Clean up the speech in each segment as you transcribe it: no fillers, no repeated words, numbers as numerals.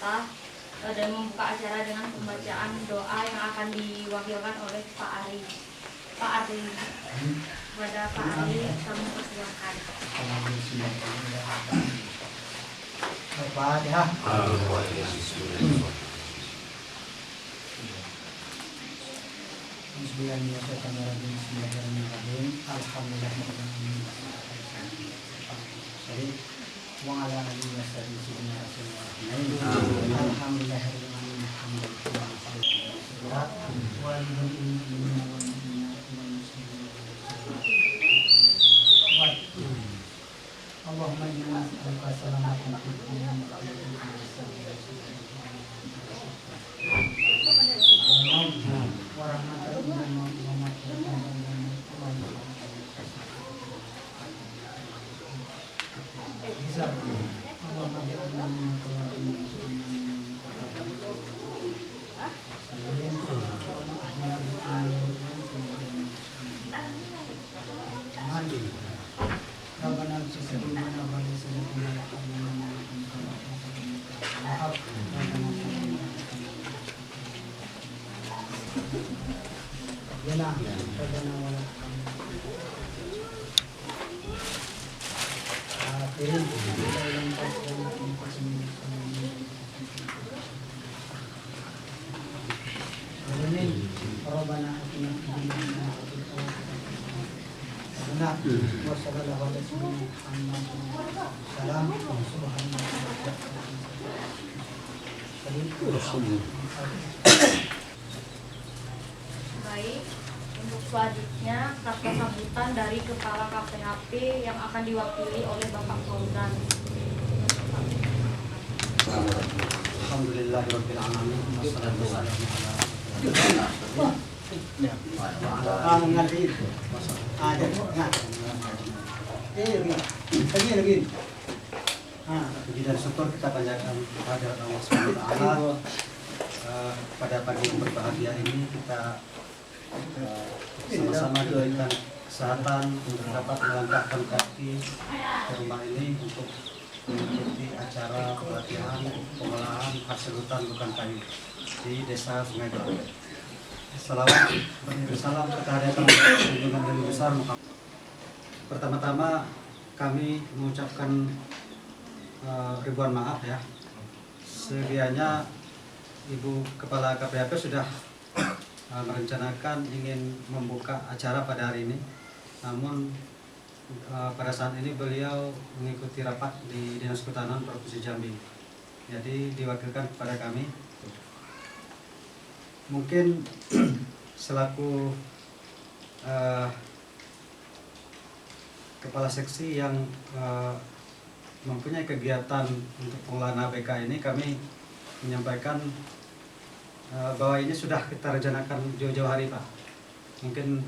peserta dan membuka acara dengan pembacaan doa yang akan diwakilkan oleh Pak Ari. Kepada Pak Ari kami persilakan. Al-Fatihah. Bismillahirrahmanirrahim. Alhamdulillahirrahmanirrahim. Wa ala alihi wa sahbihi Allahumma inna nas'aluka salamatan fid dunya wal Baik, untuk selanjutnya kata sambutan dari Kepala KPHP yang akan diwakili oleh Bapak Fauzan. Alhamdulillahirabbil alamin. Wassalatu wassalamu puji dan syukur kita panjatkan kepada Allah SWT. Pada pagi yang berbahagia ini kita sama-sama diberikan kesehatan untuk dapat melangkahkan kaki ke rumah ini untuk mengikuti acara pelatihan pengolahan hasil hutan bukan kayu di Desa Sungai Gelampe. Salawat bersalam kehadiran junjungan yang besar. Pertama-tama kami mengucapkan ribuan maaf ya. Sedianya Ibu Kepala KPHP sudah merencanakan ingin membuka acara pada hari ini, namun pada saat ini beliau mengikuti rapat di Dinas Kehutanan Provinsi Jambi, jadi diwakilkan kepada kami. Mungkin selaku kepala seksi yang mempunyai kegiatan untuk pengolahan ABK ini, kami menyampaikan bahwa ini sudah kita rencanakan jauh-jauh hari, Pak. Mungkin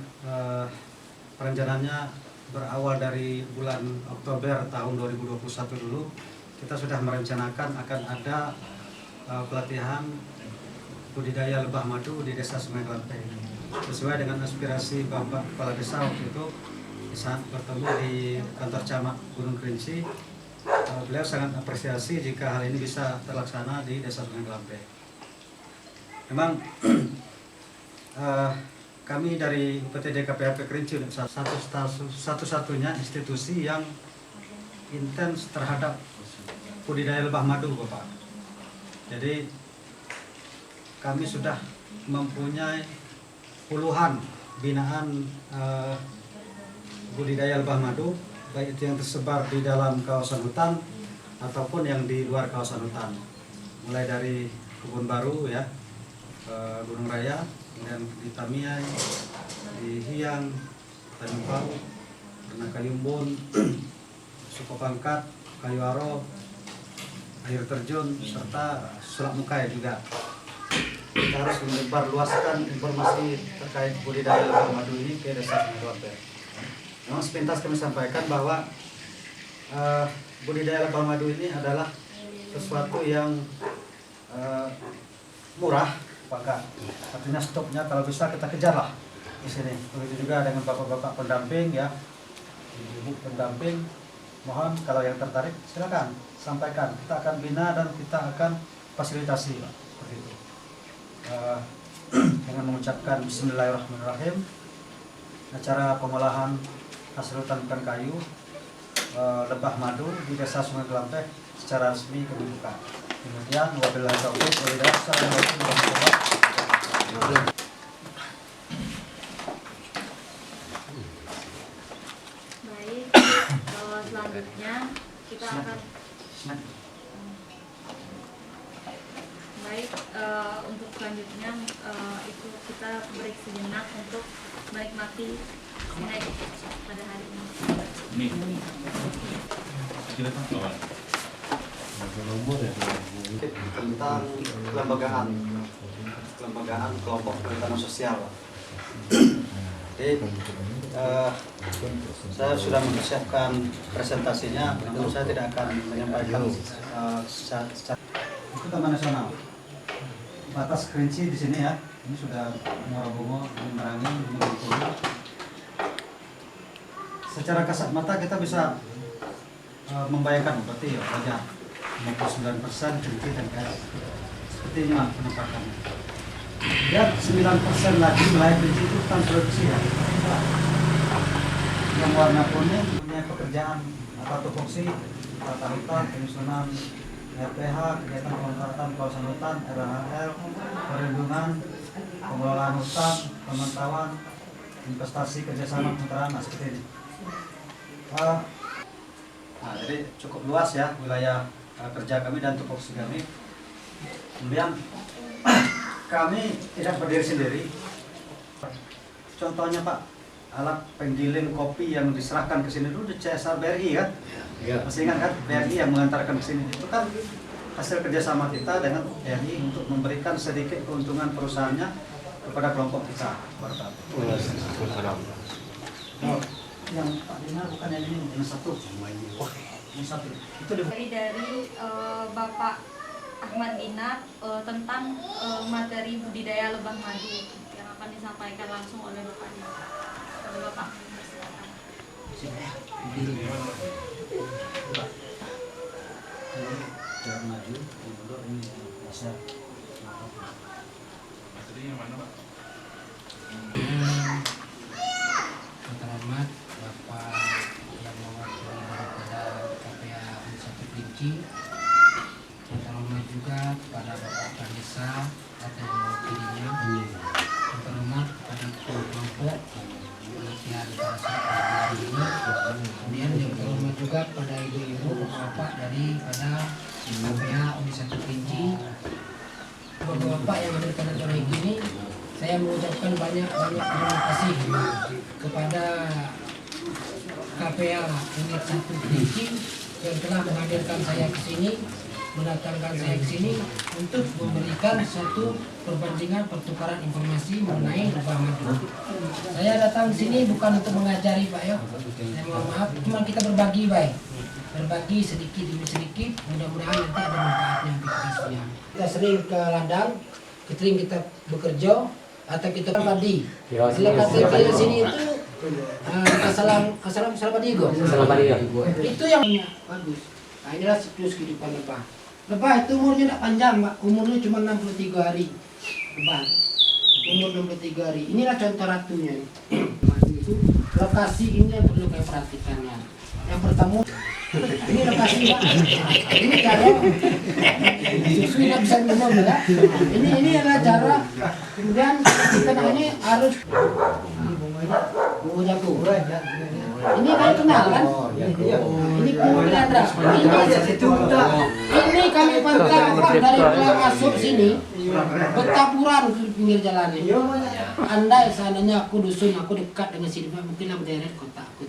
perencanaannya berawal dari bulan Oktober tahun 2021 dulu. Kita sudah merencanakan akan ada pelatihan budidaya lebah madu di Desa Sungai Gelampe. Sesuai dengan aspirasi Bapak Kepala Desa waktu itu, saat bertemu di kantor camat Gunung Kerinci, beliau sangat apresiasi jika hal ini bisa terlaksana di Desa Sungai Gelampe. Memang kami dari UPTD KPHP Kerinci satu-satunya institusi yang intens terhadap budidaya lebah madu, Bapak. Jadi kami sudah mempunyai puluhan binaan budidaya lebah madu, baik itu yang tersebar di dalam kawasan hutan ataupun yang di luar kawasan hutan. Mulai dari Kebun Baru ya, Gunung Raya, kemudian di Tamiai, di Hiang, Tanjung Pau, Kaliumbun, Sukopangkat, Kayu Aro, Air Terjun, serta Sulak Mukai juga. Kita harus menyebarluaskan informasi terkait budidaya lebah madu ini ke Desa Sungai Gelampe. Memang sepintas kami sampaikan bahwa budidaya lebah madu ini adalah sesuatu yang murah, Pak. Artinya stoknya kalau bisa kita kejar lah di sini. Begitu juga dengan bapak-bapak pendamping ya, ibu pendamping. Mohon kalau yang tertarik silakan sampaikan. Kita akan bina dan kita akan fasilitasi Pak, seperti itu. Dengan mengucapkan Bismillahirrahmanirrahim, acara pengolahan hasil hutan bukan kayu lebah madu di Desa Sungai Gelampeh secara resmi kami buka. Kemudian wabillahi taufiq wal hidayah. Assalamualaikum warahmatullahi wabarakatuh. Baik, selanjutnya kita akan baik untuk selanjutnya itu kita break sejenak untuk menikmati snack pada hari ini. Tentang kelembagaan kelompok perhutanan sosial. Jadi saya sudah mempersiapkan presentasinya, namun saya tidak akan menyampaikan secara itu Taman Nasional. Batas kerinci di sini ya. Ini sudah Muarabungo, Merangin, Bengkulu. Secara kasat mata kita bisa membayangkan berarti ya wajah 59% kerinci dan karet. Seperti ini lah penampakannya. Dan 9% lagi wilayah kerinci itu hutan produksi ya. Yang warna kuning punya pekerjaan atau tupoksi tata hutan, penyusunan RPH, kegiatan pemanfaatan kawasan hutan, RHL, perlindungan, pengelolaan hutan, pemantauan, investasi kerjasama kemitraan, seperti ini. Nah, jadi cukup luas ya wilayah kerja kami dan tupoksi kami. Kemudian kami tidak berdiri sendiri. Contohnya Pak, alat penggiling kopi yang diserahkan ke sini dulu di CSR BRI kan? Ya. Masih ingat kan BRI yang mengantarkan ke sini itu kan hasil kerjasama kita dengan BRI untuk memberikan sedikit keuntungan perusahaannya kepada kelompok kita. Oh, yang Pak Dinar bukan yang ini, yang satu. Yang satu. Itu dari Bapak Ahmad Dinar tentang materi budidaya lebah madu yang akan disampaikan langsung oleh Bapak Dinar. Bapak, silakan. Jangan maju, mundur ini bisa. Materinya mana Pak? Terhormat Bapak yang mewakili daripada KPA Unisatu Kerinci, yang terhormat juga kepada Bapak Kanisa atau yang mewakilinya, yang terhormat kepada kelompok penelitian para ini, kemudian yang terhormat juga kepada ibu-ibu bapak daripada KPA Unisatu Kerinci, bapak-bapak yang ada di acara ini. Saya mengucapkan banyak terima kasih kepada KPA Unit 1 Kerinci yang telah menghadirkan saya ke sini, mendatangkan saya ke sini untuk memberikan satu perbandingan pertukaran informasi mengenai lebah madu. Saya datang ke sini bukan untuk mengajari Pak ya. Saya mohon maaf, cuma kita berbagi baik. Berbagi sedikit demi sedikit, mudah-mudahan nanti ada manfaatnya untuk kita semua. Kita sering ke ladang, sering kita bekerja, atau kita padi. Sila kata di sini itu salam padi go. Itu yang bagus. Nah, inilah siklus kehidupan lebah. Lebah itu umurnya tidak panjang, Pak. Umurnya cuma 63 hari. Lebah. Umur 63 hari. Inilah contoh ratunya. Itu lokasi ini yang perlu kalian perhatikannya. Yang pertama, ini lokasi Pak. Ini cara susu nggak bisa minum ya. Ini adalah cara. Kemudian kita ini harus bunga jago. Ini kan kenal kan? Ini kemudian ini kami pantau Pak dari pulang masuk sini bertaburan di pinggir jalan ini. Andai seandainya aku dusun, aku dekat dengan sini Pak, mungkin aku deret kota aku.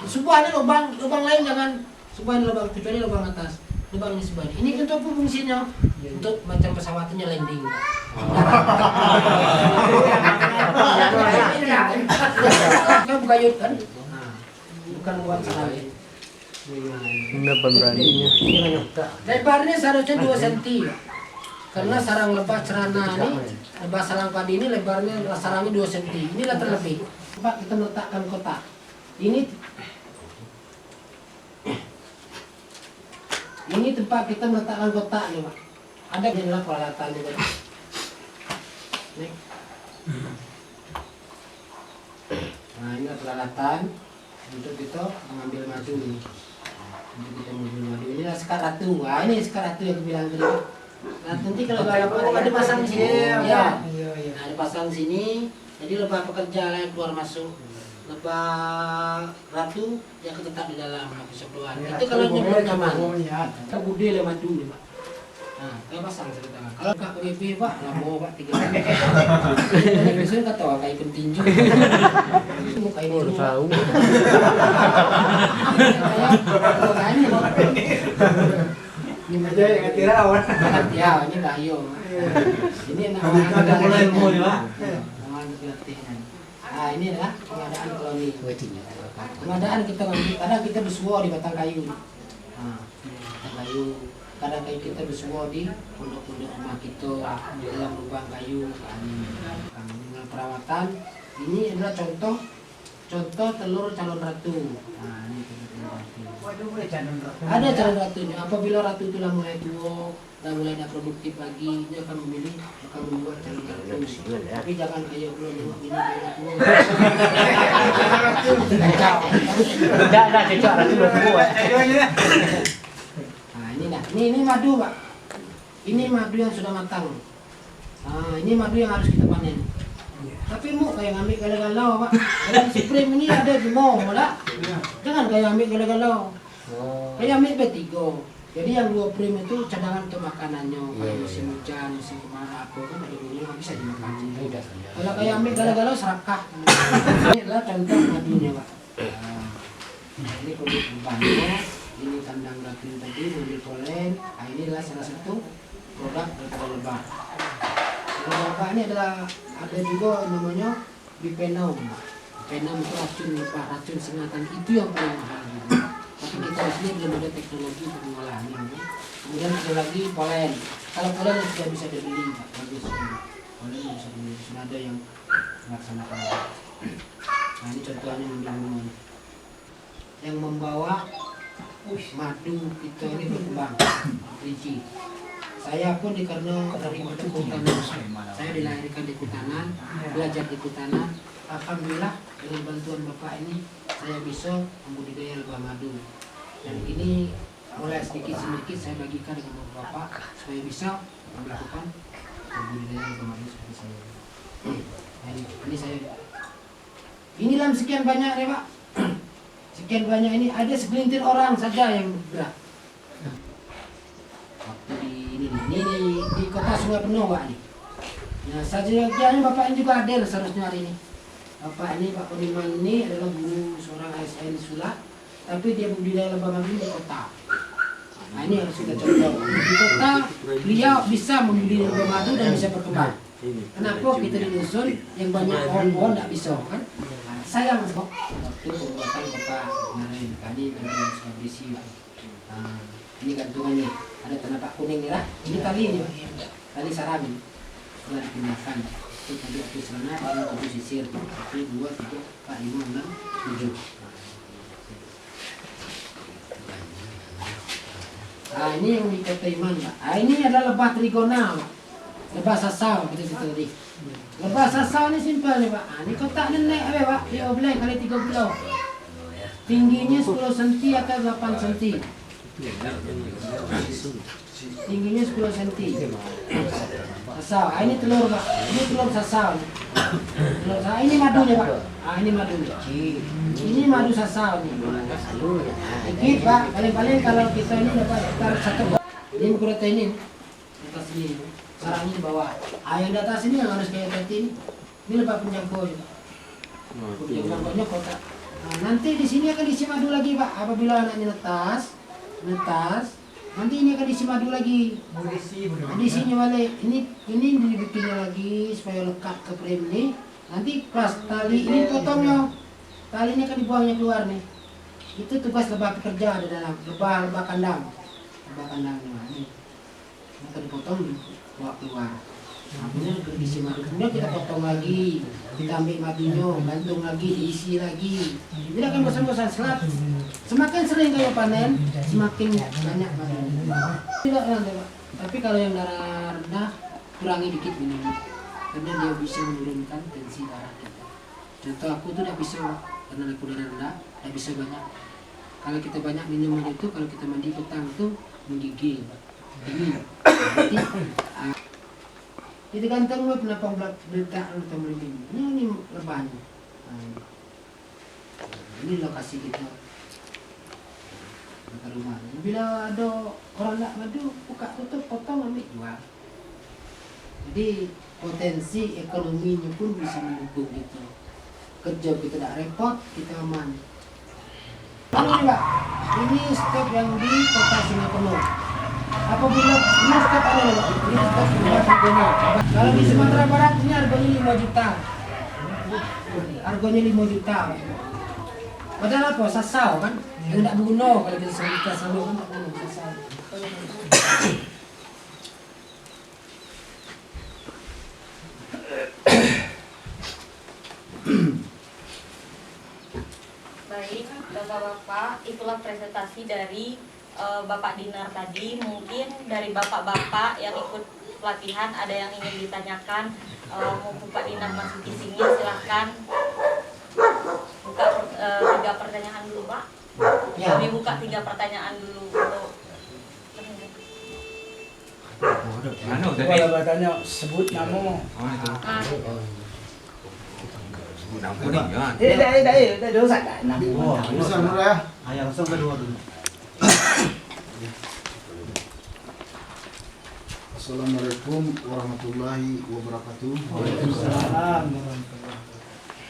Sebuah ini lubang lain jangan sebuah ini lubang, kecuali lubang atas. Lubang ini sebuah ini untuk apa fungsinya? Untuk macam pesawatnya landing. Kan bukan yut kan? Bukan buat sarang. Kenapa beraninya? Lebarnya seharusnya 2 cm. Karena sarang lebah cerana ini, lebah sarang padi ini lebarnya sarangnya 2 cm. Inilah terlebih. Pak kita meletakkan kotak. Ini Ini tempat kita meletakkan kotak nih Pak. Ada yang adalah peralatannya Pak. Nih. Nah ini peralatan untuk kita mengambil madu ini. Untuk kita mengambil madu ini adalah sekat ratu. Wah ini sekat ratu yang aku bilang tadi Pak. Nah nanti kalau ada pasang di sini, ya, nah, ada pasang di sini. Jadi lebah pekerja yang keluar masuk, lebah ratu yang tetap di dalam, nggak bisa keluar. Itu kalau nyebut nyaman. Kita bude le madu nih Pak. Nah, kita pasang cerita. Kalau kak WP Pak, lama Pak 3 kali. Jadi biasanya kata wah kayak ikan tinju. Muka ini dulu. Tahu. Kayak ini Pak. Ini aja yang tirawan. Ya, ini kayu. Ini ada mulai mulai Pak. Nah ini adalah pengadaan koloni. Pengadaan kita ngambil, kadang kita bersuah di batang kayu. Nah, batang kayu. Kadang kayu kita bersuah di pondok-pondok rumah kita, di dalam lubang kayu. Dengan perawatan, ini adalah contoh telur calon ratu. Nah ini telur ratu. Ada calon ratunya. Apabila ratu itu mulai tua, dan mulai tidak produktif lagi, dia akan membuat calon ratu. Tapi jangan kayak belum nengok ini kayak tua. Enggak cocok ratu berdua. Nah ini madu Pak. Ini madu yang sudah matang. Nah ini madu yang harus kita panen. Tapi mau kayak ngambil galau-galau Pak. Dalam Supreme ini ada semua malah. Jangan kayak ambil galau-galau. Kayak ambil B3. Jadi yang 2 prim itu cadangan untuk makanannya. Kalau musim hujan, musim kemarau apa kan ada dulu nggak bisa dimakan. Kalau kayak ambil galau-galau serakah. Ini adalah contoh madunya Pak. Nah, ini produk lebahnya. Ini kandang ratu tadi mengambil polen. Nah, ini adalah salah satu produk daripada lebah. Lebah ini adalah ada juga namanya bipenom. Bipenom itu racun lebah, racun sengatan itu yang paling mahal. Tapi kita sendiri belum ada teknologi untuk mengolahnya. Kemudian ada lagi polen. Kalau polen sudah bisa dibeli, Pak. Bagus. Polen bisa dibeli. Sudah ada yang melaksanakan. Nah ini contohnya menunggu yang membawa madu kita ini berkembang. Rinci. Saya pun karena dari kehutanan, saya dilahirkan di Kutanan, belajar di Kutanan. Alhamdulillah dengan bantuan Bapak ini saya bisa membudidaya lebah madu. Dan ini mulai sedikit saya bagikan dengan Bapak supaya bisa melakukan budidaya lebah madu seperti saya. Ini saya. Ini dalam sekian banyak ya Pak. Sekian banyak ini ada segelintir orang saja yang bergerak. Di kota Sungai Penuh Pak ini. Nah saja Bapak ini juga hadir seharusnya hari ini. Bapak ini Pak Podiman ini adalah guru seorang ASN sulap, tapi dia budidaya lebah madu di kota. Nah ini harus kita contoh. Di kota beliau bisa membudidaya lebah madu dan bisa berkembang. Kenapa kita di dusun yang banyak pohon-pohon tidak bisa kan? Sayang kok. Itu pembuatan Bapak kemarin tadi dengan supervisi. Nah ini gantungannya ada tanda Pak kuning nih lah. Ini tali ini, tali sarami. Setelah digunakan. Itu tadi aku sana ada 7 sisir 1, 2, 3, 4, 5, 6, 7. Nah ini yang di kota Iman Pak. Nah ini adalah lebah trigona Pak. Lebah sasau seperti itu tadi. Lebah sasau ini simpel nih Pak. Nah, ini kotak nenek apa Pak? Dia obleng kali 30. Tingginya 10 cm atau 8 cm. Tingginya 10 cm. Sasau, ini telur Pak. Ini telur sasau. Telur sasau. Ini madunya Pak. Ah ini madunya. Ini madu sasau nih. Dikit Pak. Paling-paling kalau kita ini dapat sekitar 1. Ini ukuran ini. Atas ini. Sarangnya di bawah. Ah yang di atas ini yang harus kayak tadi. Ini lebah penjangkau juga. Penjangkaunya kotak. Nah, nanti di sini akan diisi madu lagi Pak. Apabila anaknya netas, nanti ini akan diisi madu lagi. Nah, diisinya balik. Ini dibikinnya lagi supaya lekat ke frame ini. Nanti pas tali ini potongnya, tali ini akan dibuangnya keluar nih. Itu tugas lebah pekerja di dalam lebah kandang. Lebah kandang ini akan dipotong, dibawa keluar. Nah, kemudian diisi madu. Kemudian kita potong lagi, kita ambil madunya, gantung lagi, diisi lagi. Tidak akan bosan-bosan. Semakin sering kayak panen, semakin banyak madu. Tidak, Pak. Tapi kalau yang darah rendah, kurangi dikit minum. Karena dia bisa menurunkan tensi darah kita. Contoh aku tuh tidak bisa, karena aku darah rendah, tidak bisa banyak. Kalau kita banyak minum itu, kalau kita mandi petang tuh menggigil, Pak. Dingin. Berarti itu ganteng lo penapang berita atau merinding. Ini lebahnya. Ini lokasi kita ke rumah. Bila ada orang nak madu, buka tutup, potong, ambil jual. Jadi potensi ekonominya pun bisa mendukung gitu. Kerja kita tidak repot, kita aman. Ini Pak, ini stok yang di kota Singapura. Apabila ini stok ada Pak, ini stok harganya. Kalau di Sumatera Barat ini harganya 5 juta. Harganya 5 juta. Padahal apa? Sasau kan? Yang tidak berguna kalau kita sebutkan selalu kan tak berguna sasau. Baik, Bapak-bapak, itulah presentasi dari Bapak Dinar tadi. Mungkin dari Bapak-bapak yang ikut pelatihan ada yang ingin ditanyakan, mumpung Pak Dinar masih di sini, silahkan buka 3 pertanyaan dulu, Pak. Ya. Kami buka 3 pertanyaan dulu untuk Anu Kalau bertanya sebut nama. Dah dosa dah. Bisa mulai ya. Ayo langsung kedua dulu. Assalamualaikum warahmatullahi wabarakatuh. Waalaikumsalam.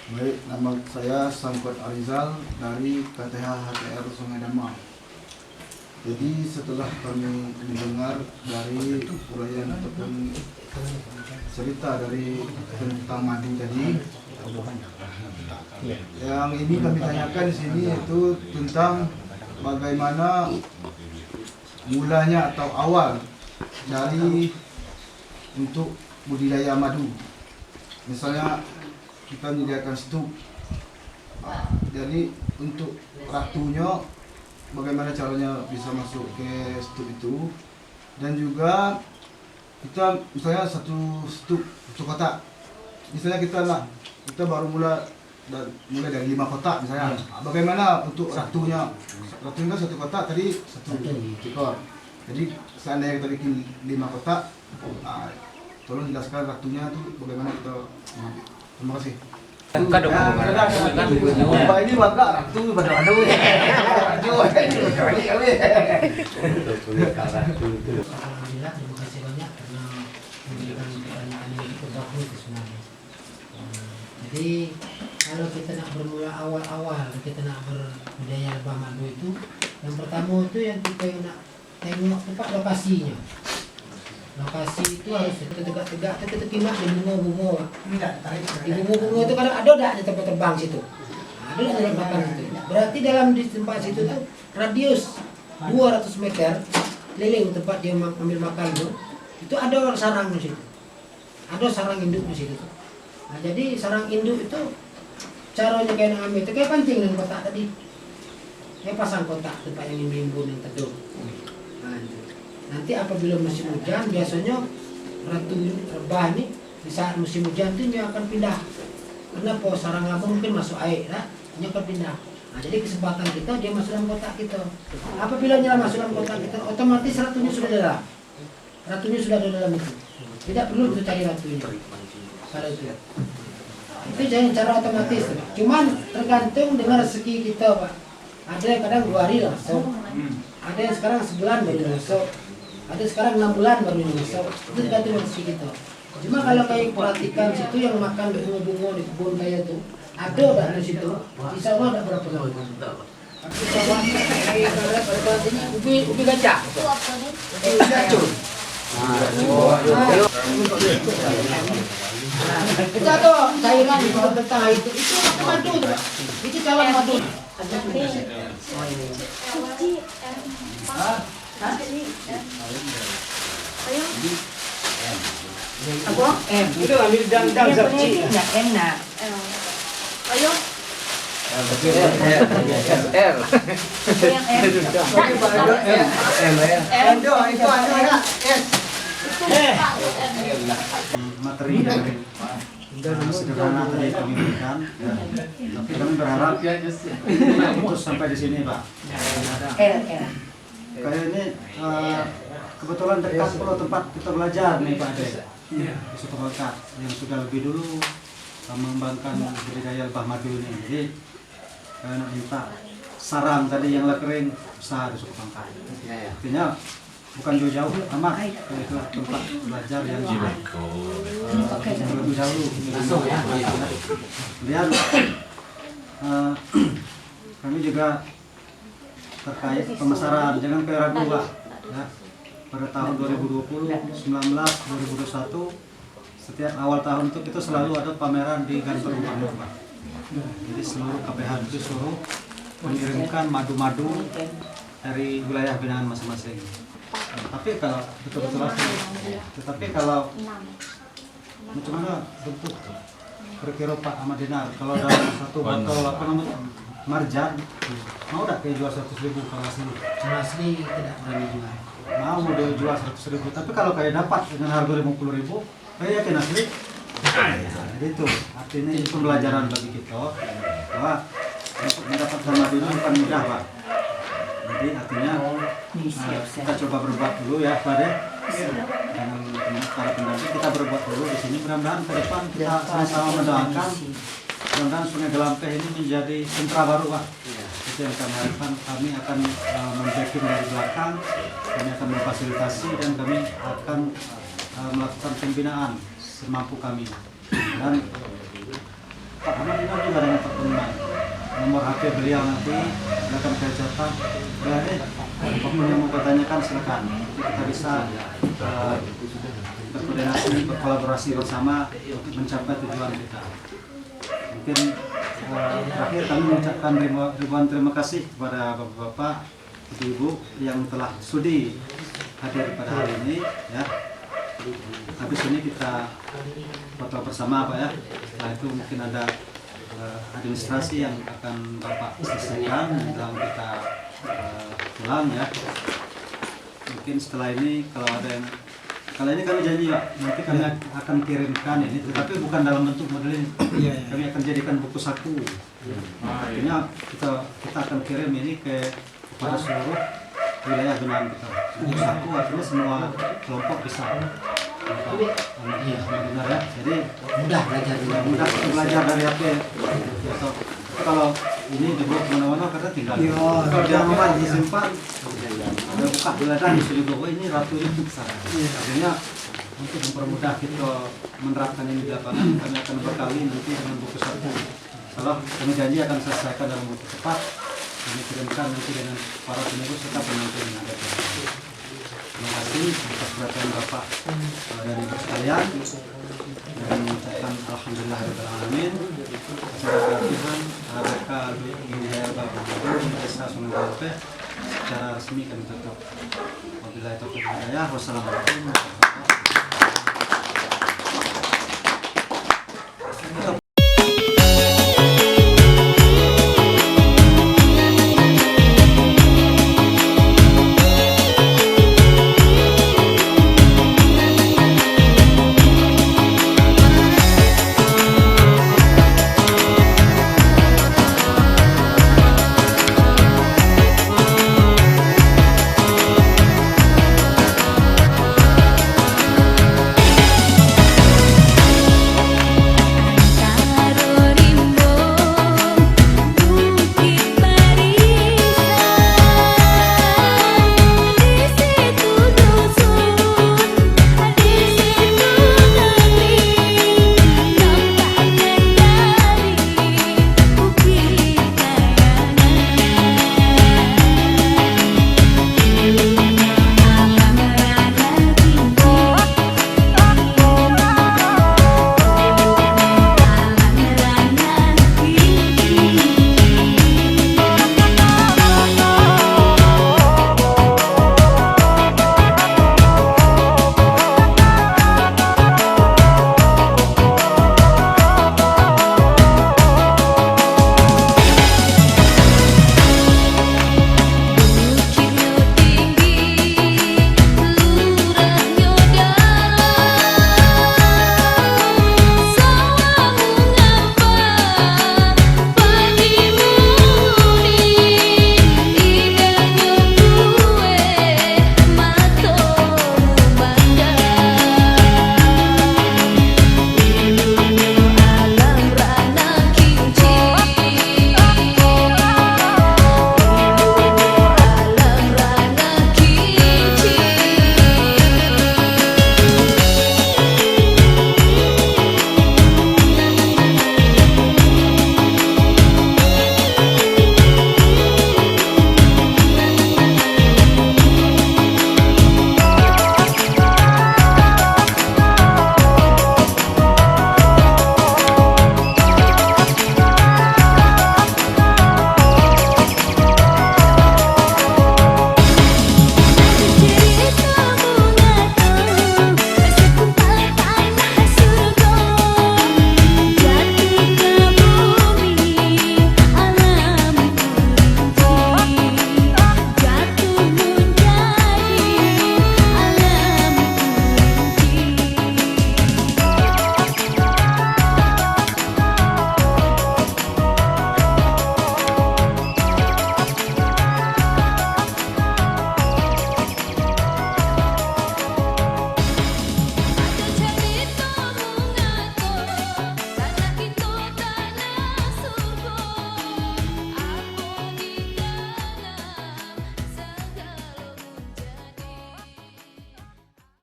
Baik, nama saya Sangkot Arizal dari KTH HTR Sungai Dama. Jadi setelah kami mendengar dari uraian ataupun cerita dari tentang madu tadi, yang ini kami tanyakan di sini itu tentang bagaimana mulanya atau awal dari untuk budidaya madu. Misalnya kita menyediakan stuk, jadi untuk ratunya bagaimana caranya bisa masuk ke stuk itu, dan juga kita misalnya satu stuk kotak, misalnya kita baru mulai dari 5 kotak misalnya, bagaimana untuk ratunya satu kotak tadi satu ekor. Jadi seandainya kita bikin 5 kotak, tolong jelaskan ratunya itu bagaimana kita. Terima kasih. Bapak ini bangga ratu pada aduh. Alhamdulillah, terima kasih banyak karena memberikan pertanyaan yang cukup bagus sebenarnya. Jadi kalau kita nak bermula awal-awal, kita nak berbudaya lebah madu itu, yang pertama itu yang kita nak tengok tempat lokasinya. Lokasi itu harus kita tegak-tegak, kita terkimak di bunga-bunga. Di bunga-bunga itu kadang ada tak di tempat terbang situ. Ada tak dalam makan situ. Berarti dalam di tempat situ tuh radius 200 meter keliling tempat dia ambil makan itu ada sarang di situ. Ada sarang induk di situ. Nah, jadi sarang induk itu caranya kayak ambil itu kayak pancing dengan kotak tadi. Kayak pasang kotak tempat yang menimbun yang teduh. Nah, itu. Nanti apabila musim hujan biasanya ratu rebah ini di saat musim hujan itu dia akan pindah. Kenapa sarang lama mungkin masuk air, nah, dia akan pindah. Nah, jadi kesempatan kita dia masuk dalam kotak kita. Apabila dia masuk dalam kotak kita, otomatis ratunya sudah dalam. Ratunya sudah ada dalam itu. Tidak perlu kita cari ratunya. Kalau itu jangan cara otomatis. Cuman tergantung dengan rezeki kita, Pak. Ada yang kadang 2 hari langsung. Ada yang sekarang sebulan baru masuk. Ada sekarang 6 bulan baru masuk. Itu tergantung rezeki kita. Cuma kalau kayak perhatikan situ yang makan bunga-bunga di kebun kayak itu, ada dah di situ. Insya Allah ada berapa lama. Ubi gajah. Ubi gacur. Itu ada cairan di tengah itu madu tu, Pak. Itu calon madu. Apa? M. Itu ambil dang-dang Yang zapci. punya enggak M nak. Ayo. Apa yang M? Itu ada ya. Materi dari sederhana tadi kami berikan, ya. Tapi kami berharap tidak putus sampai di sini, Pak. L. Kayak ini kebetulan dekat pulau tempat kita belajar nih Pak Ade, di Suku Bangka yang sudah lebih dulu mengembangkan budidaya lebah madu ini. Jadi saya nak minta saran tadi yang lekering usaha di Suku Bangka. Artinya bukan jauh-jauh amat, itu tempat belajar yang lebih dahulu. Kemudian kami juga terkait pemasaran, jangan kayak ragu Pak. Ya, pada tahun 2020, 19, 2021, setiap awal tahun itu kita selalu ada pameran di kantor gubernur Pak. Jadi seluruh KPH itu suruh mengirimkan madu-madu dari wilayah binaan masing-masing. Tapi kalau betul-betul asli, tetapi kalau macam mana bentuk kira-kira Pak Ahmad Dinar, kalau dalam satu botol apa namanya marjan, mau tak kayak jual 100.000 kalau asli? Kalau asli tidak berani jual. Mau dia jual 100.000, tapi kalau kayak dapat dengan harga 50.000, saya yakin asli. Jadi itu artinya itu pembelajaran bagi kita bahwa untuk mendapatkan madu itu bukan mudah Pak. Jadi artinya kita coba berbuat dulu ya Pak De. Dengan para pendamping kita berbuat dulu di sini. Mudah-mudahan ke depan kita sama-sama mendoakan. Mudah-mudahan Sungai Gelampeh ini menjadi sentra baru Pak. Itu yang kami harapkan. Kami akan membacking dari belakang, kami akan memfasilitasi dan kami akan melakukan pembinaan semampu kami. Dan Pak Ahmad Dinar juga dengan Pak Pemban. Nomor HP beliau nanti akan saya catat. Berarti apapun yang mau bertanyakan silakan. Kita bisa berkoordinasi, berkolaborasi bersama untuk mencapai tujuan kita. Mungkin terakhir kami mengucapkan ribuan terima kasih kepada bapak-bapak, ibu-ibu yang telah sudi hadir pada hari ini. Ya. Habis ini kita foto bersama Pak ya. Setelah itu mungkin ada administrasi yang akan Bapak selesaikan dalam kita pulang ya. Mungkin setelah ini kalau ada yang ini kami janji Pak, nanti kami akan kirimkan ini, tetapi bukan dalam bentuk model ini. Kami akan jadikan buku saku. Artinya kita akan kirim ini kepada seluruh wilayah binaan kita. Buku saku artinya semua kelompok bisa. Benar ya. Jadi mudah belajar dari HP. Kalau ini dibawa kemana-mana karena tinggal. Kalau dia mau disimpan, ada buka beladan sudah bawa ini ratunya besar. Artinya untuk mempermudah kita menerapkan ini di lapangan, kami akan berkali nanti dengan buku saku. Kalau kami janji akan selesaikan dalam waktu cepat, kami kirimkan nanti dengan para pengurus serta penonton yang ada. Terima kasih atas perhatian Bapak dan Ibu sekalian, dan mengucapkan alhamdulillahirabbil alamin. Acara pelatihan ABK Budidaya Lebah Madu Desa Sungai Gelampeh secara resmi kami tutup. Wabillahi taufiq wal hidayah. Wassalamualaikum warahmatullahi wabarakatuh.